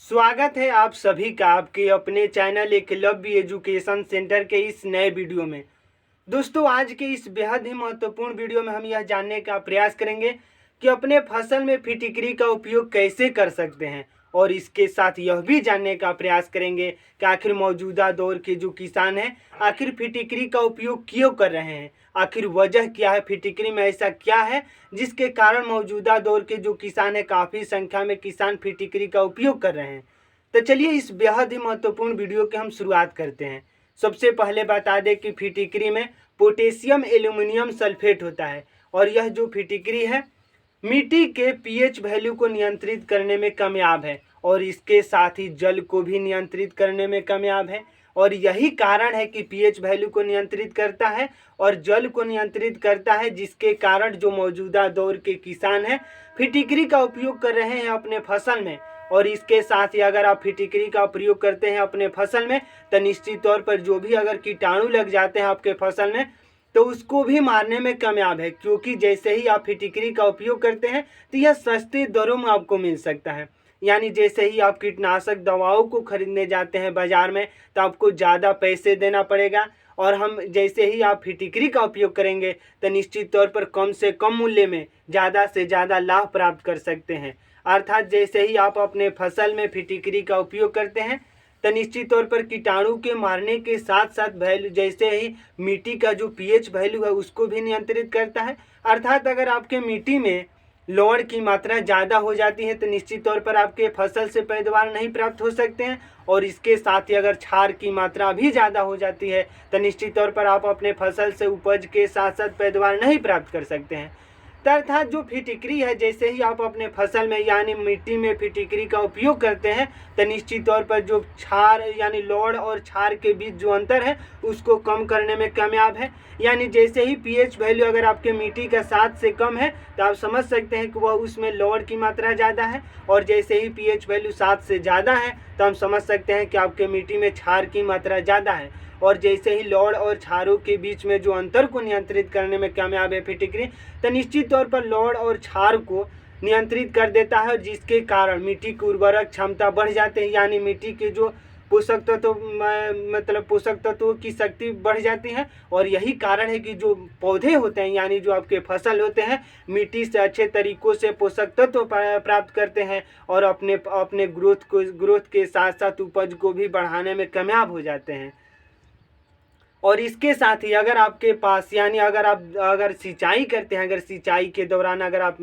स्वागत है आप सभी का आपके अपने चैनल एकलव्य एजुकेशन सेंटर के इस नए वीडियो में। दोस्तों, आज के इस बेहद ही महत्वपूर्ण वीडियो में हम यह जानने का प्रयास करेंगे कि अपने फसल में फिटकरी का उपयोग कैसे कर सकते हैं, और इसके साथ यह भी जानने का प्रयास करेंगे कि आखिर मौजूदा दौर के जो किसान हैं आखिर फिटकरी का उपयोग क्यों कर रहे हैं, आखिर वजह क्या है, फिटकरी में ऐसा क्या है जिसके कारण मौजूदा दौर के जो किसान हैं काफ़ी संख्या में किसान फिटकरी का उपयोग कर रहे हैं। तो चलिए इस बेहद ही महत्वपूर्ण वीडियो की हम शुरुआत करते हैं। सबसे पहले बता दें कि फिटकरी में पोटेशियम एल्यूमिनियम सल्फेट होता है, और यह जो फिटकरी है मिट्टी के पीएच वैल्यू को नियंत्रित करने में कामयाब है, और इसके साथ ही जल को भी नियंत्रित करने में कामयाब है। और यही कारण है कि पीएच वैल्यू को नियंत्रित करता है और जल को नियंत्रित करता है, जिसके कारण जो मौजूदा दौर के किसान हैं फिटकरी का उपयोग कर रहे हैं अपने फसल में। और इसके साथ ही अगर आप फिटकरी का प्रयोग करते हैं अपने फसल में तो निश्चित तौर पर जो भी अगर कीटाणु लग जाते हैं आपके फसल में तो उसको भी मारने में कामयाब है, क्योंकि जैसे ही आप फिटकरी का उपयोग करते हैं तो यह सस्ते दरों में आपको मिल सकता है। यानी जैसे ही आप कीटनाशक दवाओं को खरीदने जाते हैं बाजार में तो आपको ज़्यादा पैसे देना पड़ेगा, और हम जैसे ही आप फिटकरी का उपयोग करेंगे तो निश्चित तौर पर कम से कम मूल्य में ज़्यादा से ज़्यादा लाभ प्राप्त कर सकते हैं। अर्थात जैसे ही आप अपने फसल में फिटकरी का उपयोग करते हैं तो निश्चित तौर पर कीटाणु के मारने के साथ साथ वैल्यू जैसे ही मिट्टी का जो पीएच वैल्यू है उसको भी नियंत्रित करता है। अर्थात अगर आपके मिट्टी में लोड की मात्रा ज़्यादा हो जाती है तो निश्चित तौर पर आपके फसल से पैदावार नहीं प्राप्त हो सकते हैं, और इसके साथ ही अगर क्षार की मात्रा भी ज़्यादा हो जाती है तो निश्चित तौर पर आप अपने फसल से उपज के साथ साथ पैदावार नहीं प्राप्त कर सकते हैं। तो अर्थात जो फिटकरी है जैसे ही आप अपने फसल में यानी मिट्टी में फिटकरी का उपयोग करते हैं तो निश्चित तौर पर जो क्षार यानी लोड और क्षार के बीच जो अंतर है उसको कम करने में कामयाब है। यानी जैसे ही पीएच वैल्यू अगर आपके मिट्टी का 7 से कम है तो आप समझ सकते हैं कि वह उसमें लोड की मात्रा ज़्यादा है, और जैसे ही पीएच वैल्यू 7 से ज़्यादा है तो हम समझ सकते हैं कि आपके मिट्टी में क्षार की मात्रा ज़्यादा है। और जैसे ही लोड और क्षारों के बीच में जो अंतर को नियंत्रित करने में कामयाब है फिटकरी, तो निश्चित तौर पर लोड और क्षार को नियंत्रित कर देता है, जिसके कारण मिट्टी की उर्वरक क्षमता बढ़ जाते हैं। यानी मिट्टी के जो पोषक तत्वों की शक्ति बढ़ जाती है, और यही कारण है कि जो पौधे होते हैं यानी जो आपके फसल होते हैं मिट्टी से अच्छे तरीक़ों से पोषक तत्व प्राप्त करते हैं, और अपने ग्रोथ के साथ साथ उपज को भी बढ़ाने में कामयाब हो जाते हैं। और इसके साथ ही अगर आपके पास यानी अगर सिंचाई करते हैं, अगर सिंचाई के दौरान अगर आप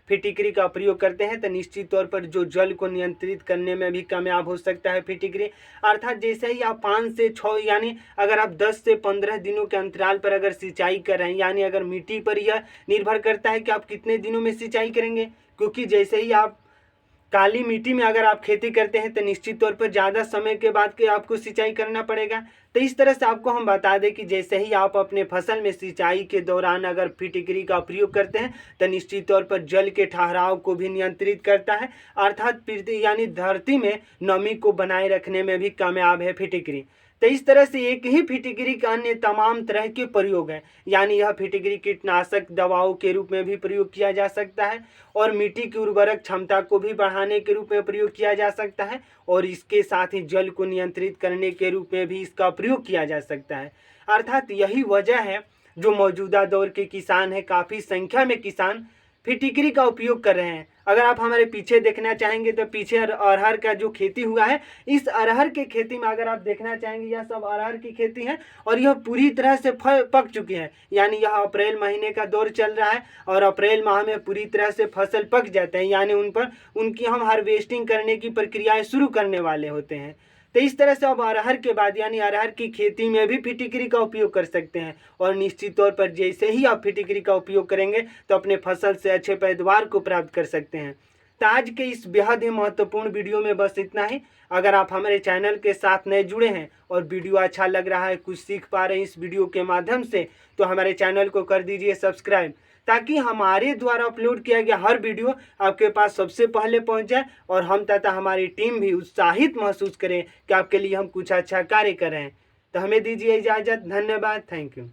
फिटकरी का प्रयोग करते हैं तो निश्चित तौर पर जो जल को नियंत्रित करने में भी कामयाब हो सकता है फिटकरी। अर्थात जैसे ही आप 5 से 6 यानी अगर आप 10 से 15 दिनों के अंतराल पर अगर सिंचाई कर रहे हैं, यानी अगर मिट्टी पर यह निर्भर करता है कि आप कितने दिनों में सिंचाई करेंगे, क्योंकि जैसे ही आप काली मिट्टी में अगर आप खेती करते हैं तो निश्चित तौर पर ज़्यादा समय के बाद के आपको सिंचाई करना पड़ेगा। तो इस तरह से आपको हम बता दें कि जैसे ही आप अपने फसल में सिंचाई के दौरान अगर फिटकरी का प्रयोग करते हैं तो निश्चित तौर पर जल के ठहराव को भी नियंत्रित करता है, अर्थात पृथ्वी यानी धरती में नमी को बनाए रखने में भी कामयाब है फिटकरी। तो इस तरह से एक ही फिटकरी का अन्य तमाम तरह के प्रयोग हैं, यानी यह फिटकरी कीटनाशक दवाओं के रूप में भी प्रयोग किया जा सकता है, और मिट्टी की उर्वरक क्षमता को भी बढ़ाने के रूप में प्रयोग किया जा सकता है, और इसके साथ ही जल को नियंत्रित करने के रूप में भी इसका प्रयोग किया जा सकता है। अर्थात यही वजह है जो मौजूदा दौर के किसान हैं काफ़ी संख्या में किसान फिटकरी का उपयोग कर रहे हैं। अगर आप हमारे पीछे देखना चाहेंगे तो पीछे अरहर का जो खेती हुआ है, इस अरहर के खेती में अगर आप देखना चाहेंगे यह सब अरहर की खेती है, और यह पूरी तरह से पक चुकी है। यानी यह अप्रैल महीने का दौर चल रहा है और अप्रैल माह में पूरी तरह से फसल पक जाते हैं, यानी उनकी हम हार्वेस्टिंग करने की प्रक्रियाएं शुरू करने वाले होते हैं। तो इस तरह से अब अरहर के बाद यानी अरहर की खेती में भी फिटकरी का उपयोग कर सकते हैं, और निश्चित तौर पर जैसे ही आप फिटकरी का उपयोग करेंगे तो अपने फसल से अच्छे पैदावार को प्राप्त कर सकते हैं। तो आज के इस बेहद ही महत्वपूर्ण वीडियो में बस इतना ही। अगर आप हमारे चैनल के साथ नए जुड़े हैं और वीडियो अच्छा लग रहा है, कुछ सीख पा रहे हैं इस वीडियो के माध्यम से, तो हमारे चैनल को कर दीजिए सब्सक्राइब, ताकि हमारे द्वारा अपलोड किया गया हर वीडियो आपके पास सबसे पहले पहुंच जाए, और हम तथा हमारी टीम भी उत्साहित महसूस करें कि आपके लिए हम कुछ अच्छा कार्य कर रहे हैं। तो हमें दीजिए इजाज़त। धन्यवाद। Thank you.